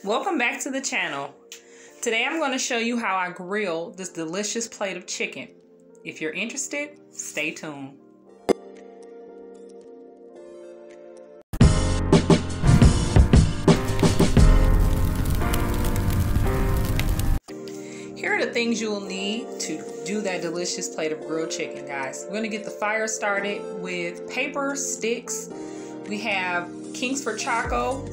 Welcome back to the channel. Today I'm going to show you how I grill this delicious plate of chicken. If you're interested, stay tuned. Here are the things you will need to do that delicious plate of grilled chicken, guys. We're going to get the fire started with paper, sticks. We have Kingsford charcoal.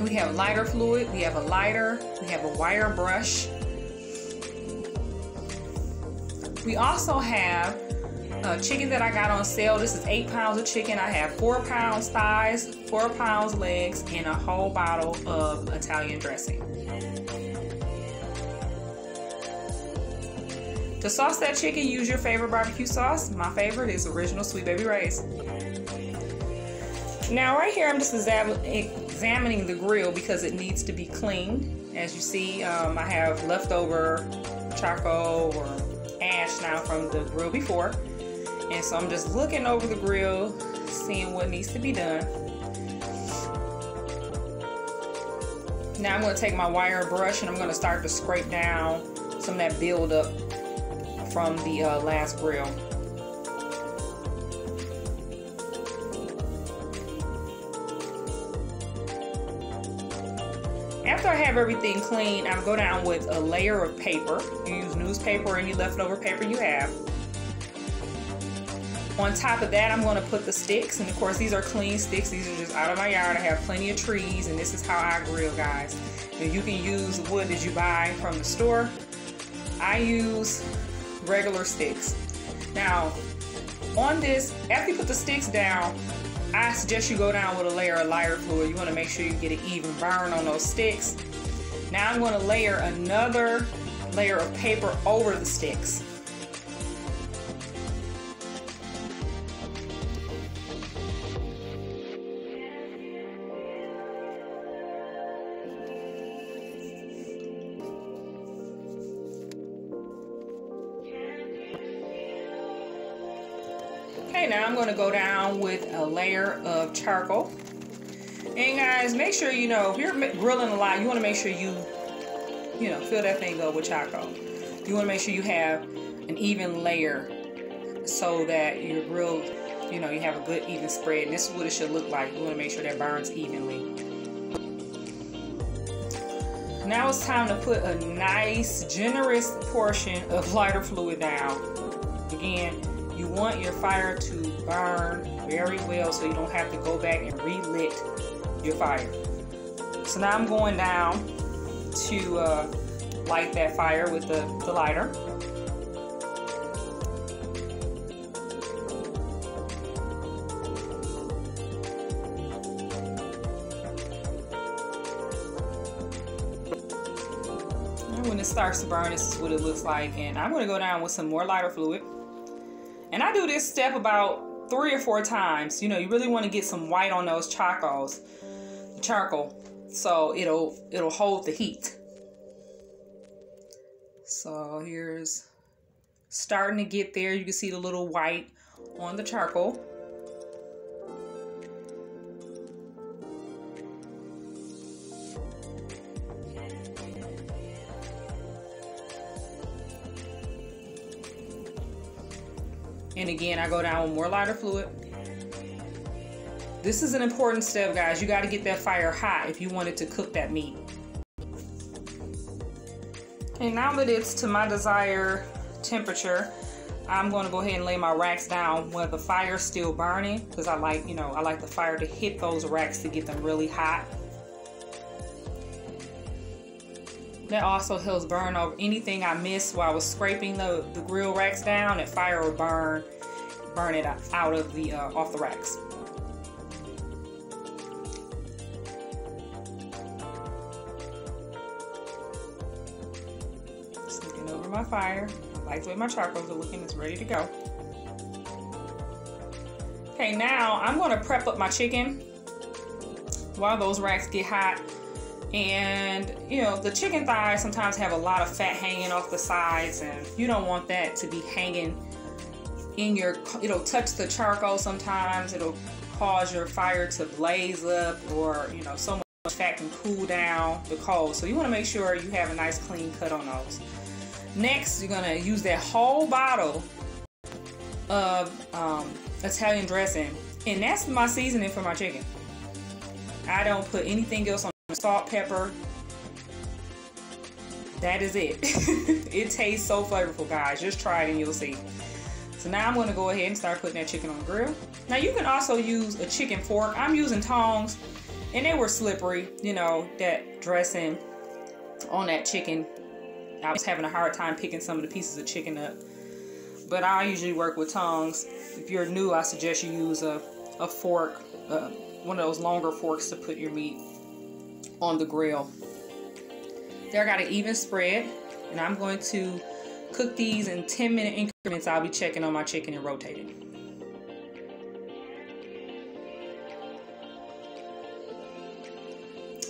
We have lighter fluid, we have a lighter, we have a wire brush. We also have chicken that I got on sale. This is 8 pounds of chicken. I have 4 pounds thighs, 4 pounds legs, and a whole bottle of Italian dressing. To sauce that chicken, use your favorite barbecue sauce. My favorite is Original Sweet Baby Ray's. Now right here I'm just examining the grill because it needs to be clean. As you see, I have leftover charcoal or ash now from the grill before. And so I'm just looking over the grill, seeing what needs to be done. Now I'm going to take my wire brush and I'm going to start to scrape down some of that buildup from the last grill. After I have everything clean, I'll go down with a layer of paper. You use newspaper or any leftover paper you have. On top of that, I'm going to put the sticks, and of course these are clean sticks. These are just out of my yard. I have plenty of trees, and this is how I grill, guys. And you can use wood that you buy from the store. I use regular sticks. Now, on this, after you put the sticks down, I suggest you go down with a layer of lighter fluid. You want to make sure you get an even burn on those sticks. Now I'm going to layer another layer of paper over the sticks. Okay, now I'm going to go down with a layer of charcoal. And guys, make sure, if you're grilling a lot, you want to make sure you fill that thing up with charcoal. You want to make sure you have an even layer so that your grill, you have a good even spread. And this is what it should look like. You want to make sure that burns evenly. Now it's time to put a nice, generous portion of lighter fluid down. Again, you want your fire to burn very well so you don't have to go back and relit your fire. So now I'm going down to light that fire with the lighter. And when it starts to burn, this is what it looks like. And I'm going to go down with some more lighter fluid. And I do this step about 3 or 4 times. You really want to get some white on those charcoal, so it'll hold the heat. So here's starting to get there. You can see the little white on the charcoal. And again, I go down with more lighter fluid. This is an important step, guys. You got to get that fire hot if you want it to cook that meat. And now that it's to my desired temperature, I'm going to go ahead and lay my racks down where the fire's still burning, because I like the fire to hit those racks to get them really hot. That also helps burn over anything I missed while I was scraping the grill racks down. That fire will burn it out of the off the racks. Just looking over my fire. I like the way my charcoals are looking. It's ready to go. Okay, now I'm going to prep up my chicken while those racks get hot. And the chicken thighs sometimes have a lot of fat hanging off the sides, and you don't want that to be hanging in it'll touch the charcoal sometimes. It'll cause your fire to blaze up, or so fat can cool down the cold. So you want to make sure you have a nice clean cut on those. Next, you're gonna use that whole bottle of Italian dressing, and that's my seasoning for my chicken. I don't put anything else on. Salt, pepper. That is it. It tastes so flavorful, guys. Just try it and you'll see. So now I'm going to go ahead and start putting that chicken on the grill. Now you can also use a chicken fork. I'm using tongs, and they were slippery. You know, that dressing on that chicken, I was having a hard time picking some of the pieces of chicken up. But I usually work with tongs. If you're new, I suggest you use a fork, one of those longer forks to put your meat on the grill. There, I got an even spread, and I'm going to cook these in 10-minute increments. I'll be checking on my chicken and rotating.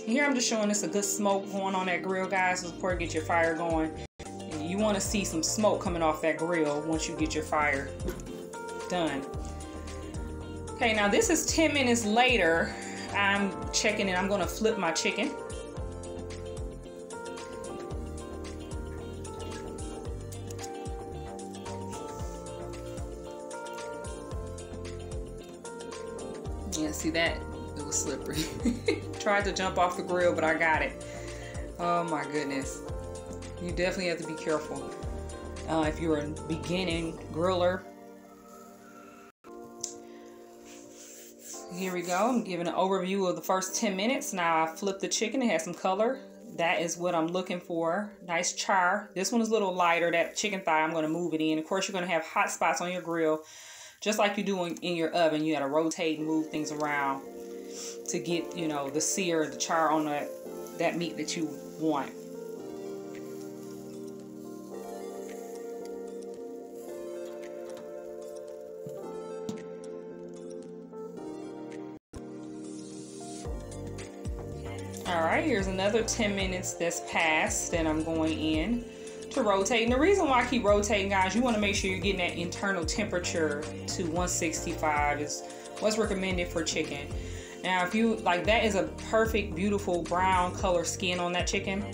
Here I'm just showing us a good smoke going on that grill, guys. This is before you get your fire going. And you want to see some smoke coming off that grill once you get your fire done. Okay, now this is 10 minutes later. I'm checking and I'm going to flip my chicken. Yeah, see that? It was slippery. Tried to jump off the grill, but I got it. Oh my goodness. You definitely have to be careful if you're a beginning griller. Here we go. I'm giving an overview of the first 10 minutes. Now I flipped the chicken. It has some color. That is what I'm looking for. Nice char. This one is a little lighter. That chicken thigh, I'm going to move it in. Of course, you're going to have hot spots on your grill, just like you do in your oven. You got to rotate and move things around to get, you know, the sear, the char on that meat that you want. All right, here's another 10 minutes that's passed, and I'm going in to rotate. And the reason why I keep rotating, guys, you want to make sure you're getting that internal temperature to 165 is what's recommended for chicken. Now, if you like, that is a perfect, beautiful brown color skin on that chicken.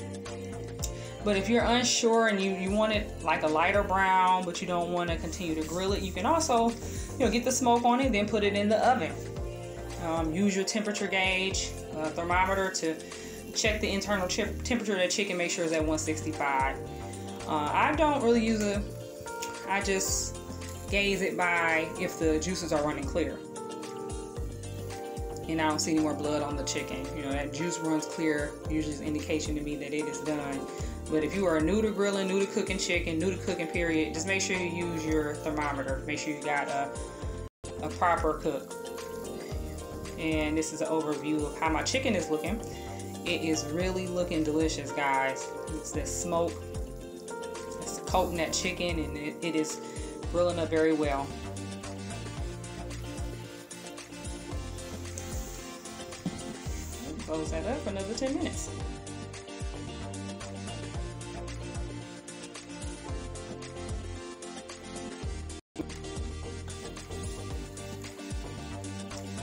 But if you're unsure and you want it like a lighter brown, but you don't want to continue to grill it, you can also, you know, get the smoke on it, then put it in the oven. Use your temperature gauge, thermometer to check the internal temperature of that chicken. Make sure it's at 165. I don't really use I just gauge it by if the juices are running clear. And I don't see any more blood on the chicken. You know, that juice runs clear, usually is an indication to me that it is done. But if you are new to grilling, new to cooking chicken, new to cooking period, just make sure you use your thermometer. Make sure you got a proper cook. And this is an overview of how my chicken is looking. It is really looking delicious, guys. It's that smoke. It's coating that chicken, and it is grilling up very well. Close that up for another 10 minutes.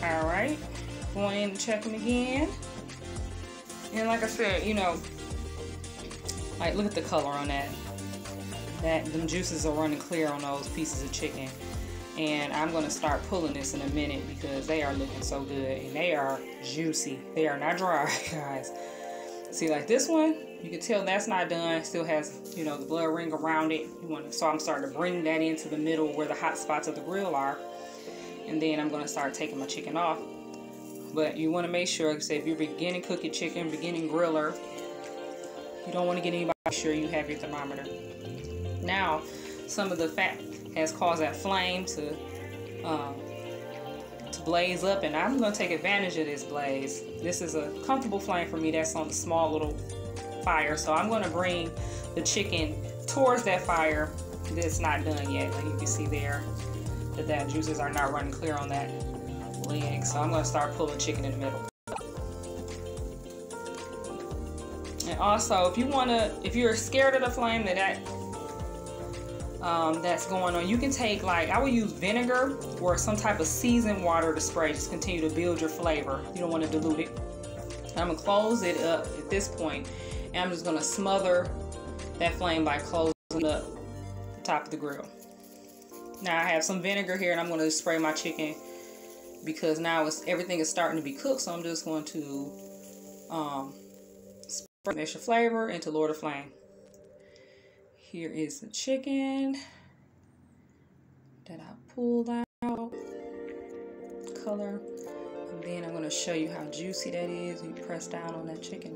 All right, going in and check them again. And like I said, you know, like look at the color on that. Them juices are running clear on those pieces of chicken. And I'm going to start pulling this in a minute because they are looking so good and they are juicy. They are not dry, guys. See, like this one, you can tell that's not done. It still has, you know, the blood ring around it. So I'm starting to bring that into the middle where the hot spots of the grill are. And then I'm going to start taking my chicken off. But you want to make sure, like I said, if you're beginning cooking chicken, beginning griller, you don't want to get anybody. Make sure you have your thermometer. Now, some of the fat has caused that flame to blaze up, and I'm going to take advantage of this blaze. This is a comfortable flame for me that's on the small little fire. So I'm going to bring the chicken towards that fire that's not done yet. Like you can see there, that juices are not running clear on that leg. So I'm going to start pulling chicken in the middle. And also, if you're scared of the flame that's going on, you can take, like, I would use vinegar or some type of seasoned water to spray. Just continue to build your flavor. You don't want to dilute it. I'm gonna close it up at this point, and I'm just gonna smother that flame by closing up the top of the grill. Now I have some vinegar here, and I'm gonna spray my chicken because now everything is starting to be cooked. So I'm just going to spray extra flavor and to lower the flame. Here is the chicken that I pulled out, color, and then I'm going to show you how juicy that is. You press down on that chicken.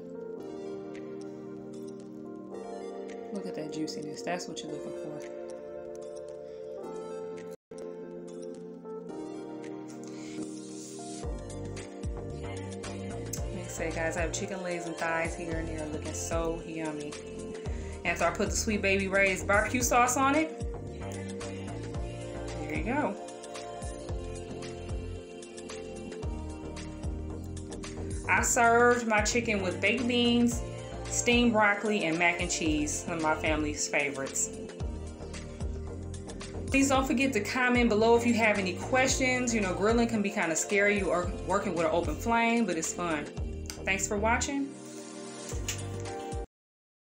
Look at that juiciness. That's what you're looking for. Like I say, guys, I have chicken legs and thighs here, and they're looking so yummy. And so I put the Sweet Baby Ray's barbecue sauce on it. There you go. I served my chicken with baked beans, steamed broccoli, and mac and cheese, some of my family's favorites. Please don't forget to comment below if you have any questions. You know, grilling can be kind of scary. You are working with an open flame, but it's fun. Thanks for watching.